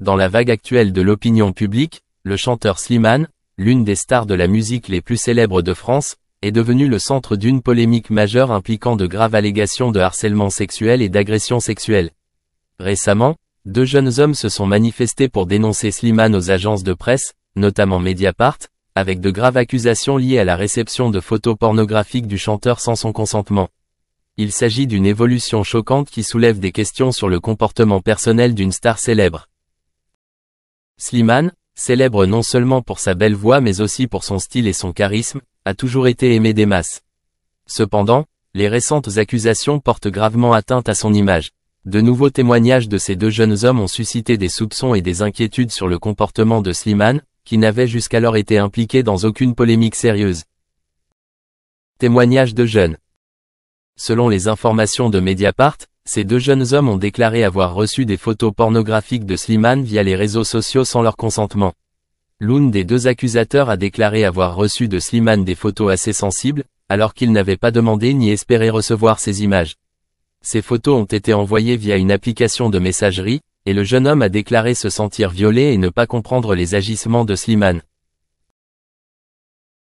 Dans la vague actuelle de l'opinion publique, le chanteur Slimane, l'une des stars de la musique les plus célèbres de France, est devenu le centre d'une polémique majeure impliquant de graves allégations de harcèlement sexuel et d'agression sexuelle. Récemment, 2 jeunes hommes se sont manifestés pour dénoncer Slimane aux agences de presse, notamment Mediapart, avec de graves accusations liées à la réception de photos pornographiques du chanteur sans son consentement. Il s'agit d'une évolution choquante qui soulève des questions sur le comportement personnel d'une star célèbre. Slimane, célèbre non seulement pour sa belle voix mais aussi pour son style et son charisme, a toujours été aimé des masses. Cependant, les récentes accusations portent gravement atteinte à son image. De nouveaux témoignages de ces 2 jeunes hommes ont suscité des soupçons et des inquiétudes sur le comportement de Slimane, qui n'avait jusqu'alors été impliqué dans aucune polémique sérieuse. Témoignages de jeunes. Selon les informations de Mediapart, ces 2 jeunes hommes ont déclaré avoir reçu des photos pornographiques de Slimane via les réseaux sociaux sans leur consentement. L'un des 2 accusateurs a déclaré avoir reçu de Slimane des photos assez sensibles, alors qu'il n'avait pas demandé ni espéré recevoir ces images. Ces photos ont été envoyées via une application de messagerie, et le jeune homme a déclaré se sentir violé et ne pas comprendre les agissements de Slimane.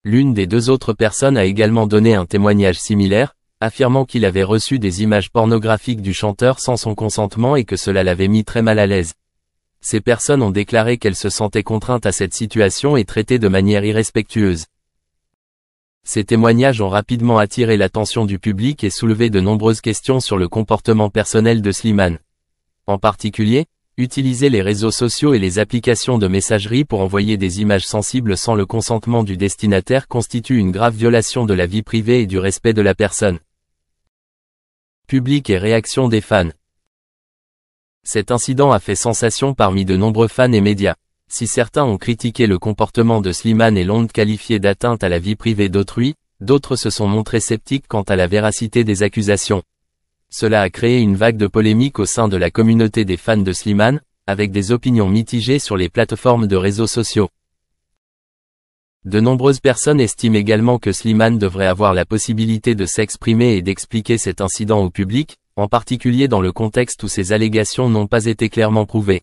L'une des 2 autres personnes a également donné un témoignage similaire, affirmant qu'il avait reçu des images pornographiques du chanteur sans son consentement et que cela l'avait mis très mal à l'aise. Ces personnes ont déclaré qu'elles se sentaient contraintes à cette situation et traitées de manière irrespectueuse. Ces témoignages ont rapidement attiré l'attention du public et soulevé de nombreuses questions sur le comportement personnel de Slimane. En particulier, utiliser les réseaux sociaux et les applications de messagerie pour envoyer des images sensibles sans le consentement du destinataire constitue une grave violation de la vie privée et du respect de la personne. Public et réaction des fans. Cet incident a fait sensation parmi de nombreux fans et médias. Si certains ont critiqué le comportement de Slimane et l'ont qualifié d'atteinte à la vie privée d'autrui, d'autres se sont montrés sceptiques quant à la véracité des accusations. Cela a créé une vague de polémique au sein de la communauté des fans de Slimane, avec des opinions mitigées sur les plateformes de réseaux sociaux. De nombreuses personnes estiment également que Slimane devrait avoir la possibilité de s'exprimer et d'expliquer cet incident au public, en particulier dans le contexte où ces allégations n'ont pas été clairement prouvées.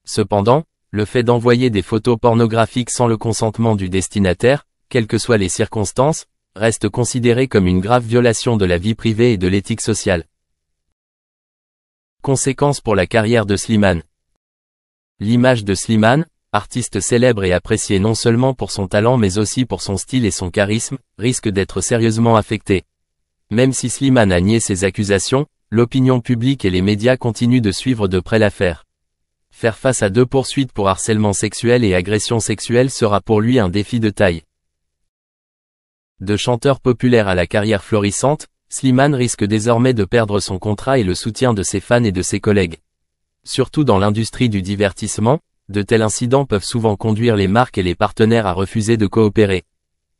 Cependant, le fait d'envoyer des photos pornographiques sans le consentement du destinataire, quelles que soient les circonstances, reste considéré comme une grave violation de la vie privée et de l'éthique sociale. Conséquences pour la carrière de Slimane. L'image de Slimane, artiste célèbre et apprécié non seulement pour son talent mais aussi pour son style et son charisme, risque d'être sérieusement affectée. Même si Slimane a nié ces accusations, l'opinion publique et les médias continuent de suivre de près l'affaire. Faire face à 2 poursuites pour harcèlement sexuel et agression sexuelle sera pour lui un défi de taille. De chanteur populaire à la carrière florissante, Slimane risque désormais de perdre son contrat et le soutien de ses fans et de ses collègues. Surtout dans l'industrie du divertissement, de tels incidents peuvent souvent conduire les marques et les partenaires à refuser de coopérer.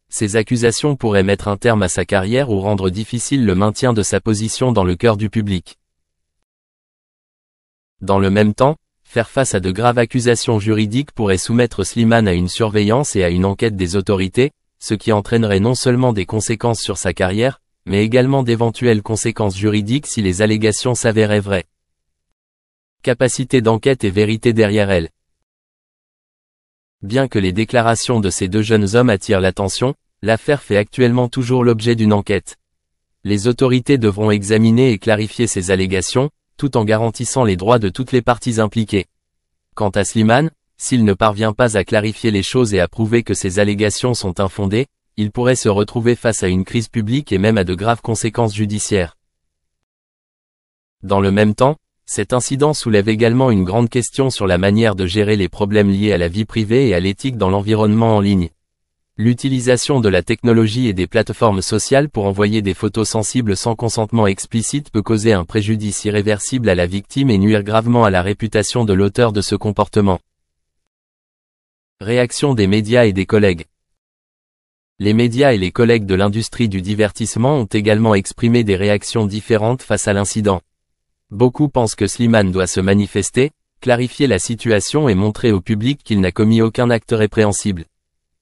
Ces accusations pourraient mettre un terme à sa carrière ou rendre difficile le maintien de sa position dans le cœur du public. Dans le même temps, faire face à de graves accusations juridiques pourrait soumettre Slimane à une surveillance et à une enquête des autorités, ce qui entraînerait non seulement des conséquences sur sa carrière, mais également d'éventuelles conséquences juridiques si les allégations s'avéraient vraies. Capacité d'enquête et vérité derrière elles. Bien que les déclarations de ces 2 jeunes hommes attirent l'attention, l'affaire fait actuellement toujours l'objet d'une enquête. Les autorités devront examiner et clarifier ces allégations, tout en garantissant les droits de toutes les parties impliquées. Quant à Slimane, s'il ne parvient pas à clarifier les choses et à prouver que ces allégations sont infondées, il pourrait se retrouver face à une crise publique et même à de graves conséquences judiciaires. Dans le même temps, cet incident soulève également une grande question sur la manière de gérer les problèmes liés à la vie privée et à l'éthique dans l'environnement en ligne. L'utilisation de la technologie et des plateformes sociales pour envoyer des photos sensibles sans consentement explicite peut causer un préjudice irréversible à la victime et nuire gravement à la réputation de l'auteur de ce comportement. Réaction des médias et des collègues. Les médias et les collègues de l'industrie du divertissement ont également exprimé des réactions différentes face à l'incident. Beaucoup pensent que Slimane doit se manifester, clarifier la situation et montrer au public qu'il n'a commis aucun acte répréhensible.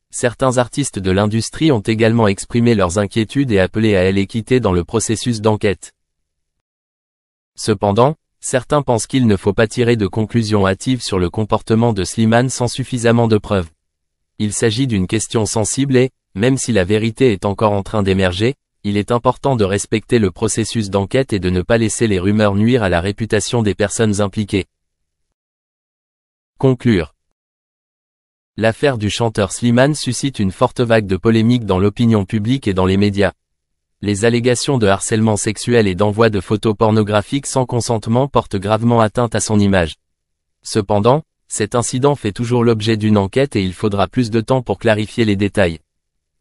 Certains artistes de l'industrie ont également exprimé leurs inquiétudes et appelé à l'équité dans le processus d'enquête. Cependant, certains pensent qu'il ne faut pas tirer de conclusions hâtives sur le comportement de Slimane sans suffisamment de preuves. Il s'agit d'une question sensible et, même si la vérité est encore en train d'émerger, il est important de respecter le processus d'enquête et de ne pas laisser les rumeurs nuire à la réputation des personnes impliquées. Conclure. L'affaire du chanteur Slimane suscite une forte vague de polémique dans l'opinion publique et dans les médias. Les allégations de harcèlement sexuel et d'envoi de photos pornographiques sans consentement portent gravement atteinte à son image. Cependant, cet incident fait toujours l'objet d'une enquête et il faudra plus de temps pour clarifier les détails.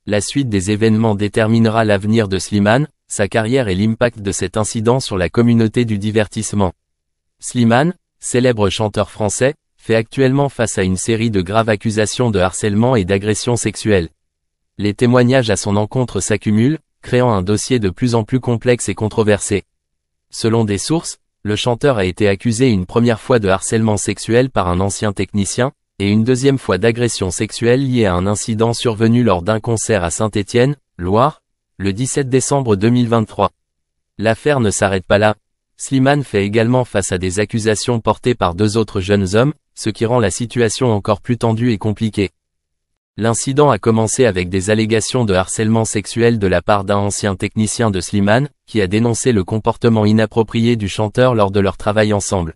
La suite des événements déterminera l'avenir de Slimane, sa carrière et l'impact de cet incident sur la communauté du divertissement. Slimane, célèbre chanteur français, fait actuellement face à une série de graves accusations de harcèlement et d'agression sexuelle. Les témoignages à son encontre s'accumulent, créant un dossier de plus en plus complexe et controversé. Selon des sources, le chanteur a été accusé une première fois de harcèlement sexuel par un ancien technicien, et une deuxième fois d'agression sexuelle liée à un incident survenu lors d'un concert à Saint-Étienne, Loire, le 17 décembre 2023. L'affaire ne s'arrête pas là. Slimane fait également face à des accusations portées par deux autres jeunes hommes, ce qui rend la situation encore plus tendue et compliquée. L'incident a commencé avec des allégations de harcèlement sexuel de la part d'un ancien technicien de Slimane, qui a dénoncé le comportement inapproprié du chanteur lors de leur travail ensemble.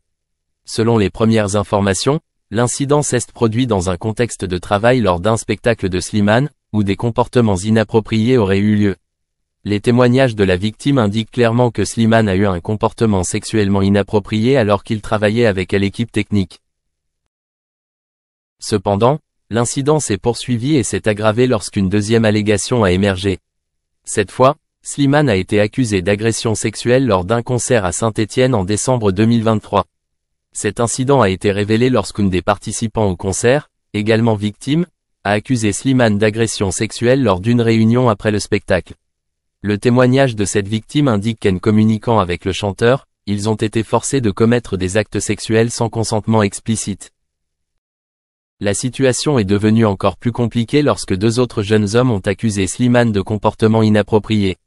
Selon les premières informations, l'incident s'est produit dans un contexte de travail lors d'un spectacle de Slimane, où des comportements inappropriés auraient eu lieu. Les témoignages de la victime indiquent clairement que Slimane a eu un comportement sexuellement inapproprié alors qu'il travaillait avec l'équipe technique. Cependant, l'incident s'est poursuivi et s'est aggravé lorsqu'une deuxième allégation a émergé. Cette fois, Slimane a été accusé d'agression sexuelle lors d'un concert à Saint-Étienne en décembre 2023. Cet incident a été révélé lorsqu'une des participants au concert, également victime, a accusé Slimane d'agression sexuelle lors d'une réunion après le spectacle. Le témoignage de cette victime indique qu'en communiquant avec le chanteur, ils ont été forcés de commettre des actes sexuels sans consentement explicite. La situation est devenue encore plus compliquée lorsque deux autres jeunes hommes ont accusé Slimane de comportement inapproprié.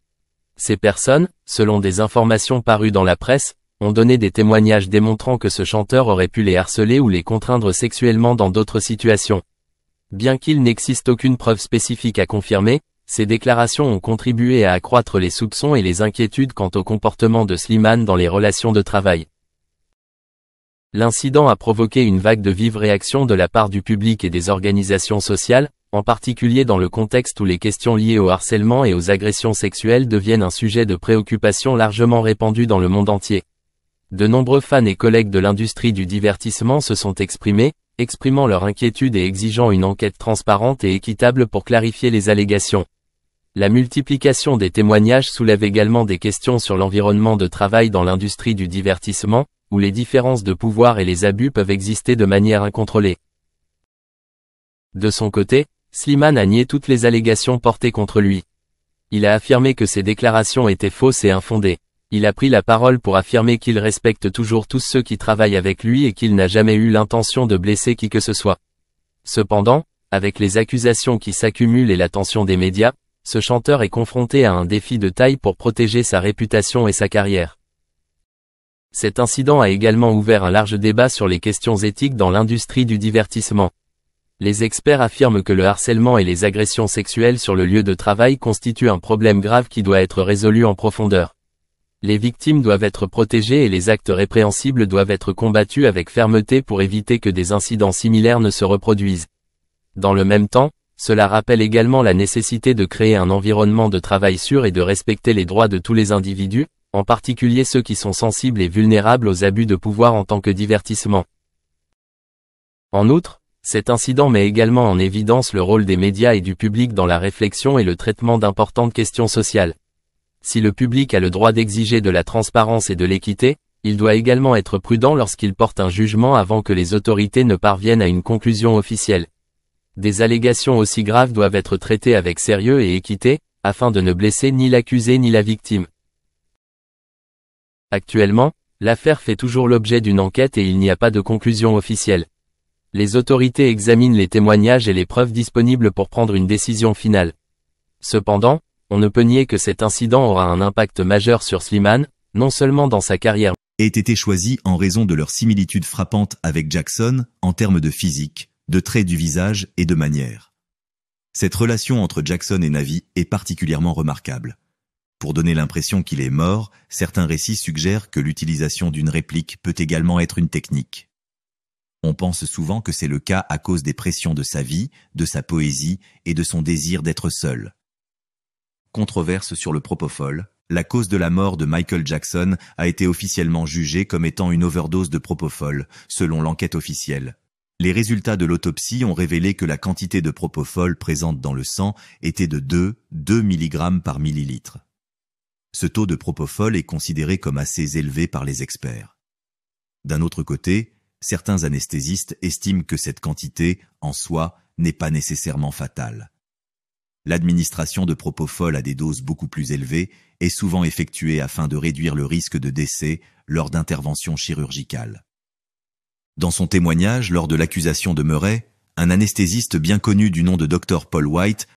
Ces personnes, selon des informations parues dans la presse, ont donné des témoignages démontrant que ce chanteur aurait pu les harceler ou les contraindre sexuellement dans d'autres situations. Bien qu'il n'existe aucune preuve spécifique à confirmer, ces déclarations ont contribué à accroître les soupçons et les inquiétudes quant au comportement de Slimane dans les relations de travail. L'incident a provoqué une vague de vives réactions de la part du public et des organisations sociales, en particulier dans le contexte où les questions liées au harcèlement et aux agressions sexuelles deviennent un sujet de préoccupation largement répandu dans le monde entier. De nombreux fans et collègues de l'industrie du divertissement se sont exprimés, exprimant leur inquiétude et exigeant une enquête transparente et équitable pour clarifier les allégations. La multiplication des témoignages soulève également des questions sur l'environnement de travail dans l'industrie du divertissement, où les différences de pouvoir et les abus peuvent exister de manière incontrôlée. De son côté, Slimane a nié toutes les allégations portées contre lui. Il a affirmé que ces déclarations étaient fausses et infondées. Il a pris la parole pour affirmer qu'il respecte toujours tous ceux qui travaillent avec lui et qu'il n'a jamais eu l'intention de blesser qui que ce soit. Cependant, avec les accusations qui s'accumulent et l'attention des médias, ce chanteur est confronté à un défi de taille pour protéger sa réputation et sa carrière. Cet incident a également ouvert un large débat sur les questions éthiques dans l'industrie du divertissement. Les experts affirment que le harcèlement et les agressions sexuelles sur le lieu de travail constituent un problème grave qui doit être résolu en profondeur. Les victimes doivent être protégées et les actes répréhensibles doivent être combattus avec fermeté pour éviter que des incidents similaires ne se reproduisent. Dans le même temps, cela rappelle également la nécessité de créer un environnement de travail sûr et de respecter les droits de tous les individus, en particulier ceux qui sont sensibles et vulnérables aux abus de pouvoir en tant que divertissement. En outre, cet incident met également en évidence le rôle des médias et du public dans la réflexion et le traitement d'importantes questions sociales. Si le public a le droit d'exiger de la transparence et de l'équité, il doit également être prudent lorsqu'il porte un jugement avant que les autorités ne parviennent à une conclusion officielle. Des allégations aussi graves doivent être traitées avec sérieux et équité, afin de ne blesser ni l'accusé ni la victime. Actuellement, l'affaire fait toujours l'objet d'une enquête et il n'y a pas de conclusion officielle. Les autorités examinent les témoignages et les preuves disponibles pour prendre une décision finale. Cependant, on ne peut nier que cet incident aura un impact majeur sur Slimane, non seulement dans sa carrière ait été choisi en raison de leur similitude frappante avec Jackson en termes de physique, de traits du visage et de manière. Cette relation entre Jackson et Navy est particulièrement remarquable. Pour donner l'impression qu'il est mort, certains récits suggèrent que l'utilisation d'une réplique peut également être une technique. On pense souvent que c'est le cas à cause des pressions de sa vie, de sa poésie et de son désir d'être seul. Controverse sur le propofol, la cause de la mort de Michael Jackson a été officiellement jugée comme étant une overdose de propofol, selon l'enquête officielle. Les résultats de l'autopsie ont révélé que la quantité de propofol présente dans le sang était de 2 mg par millilitre. Ce taux de propofol est considéré comme assez élevé par les experts. D'un autre côté, certains anesthésistes estiment que cette quantité, en soi, n'est pas nécessairement fatale. L'administration de propofol à des doses beaucoup plus élevées est souvent effectuée afin de réduire le risque de décès lors d'interventions chirurgicales. Dans son témoignage lors de l'accusation de Murray, un anesthésiste bien connu du nom de Dr Paul White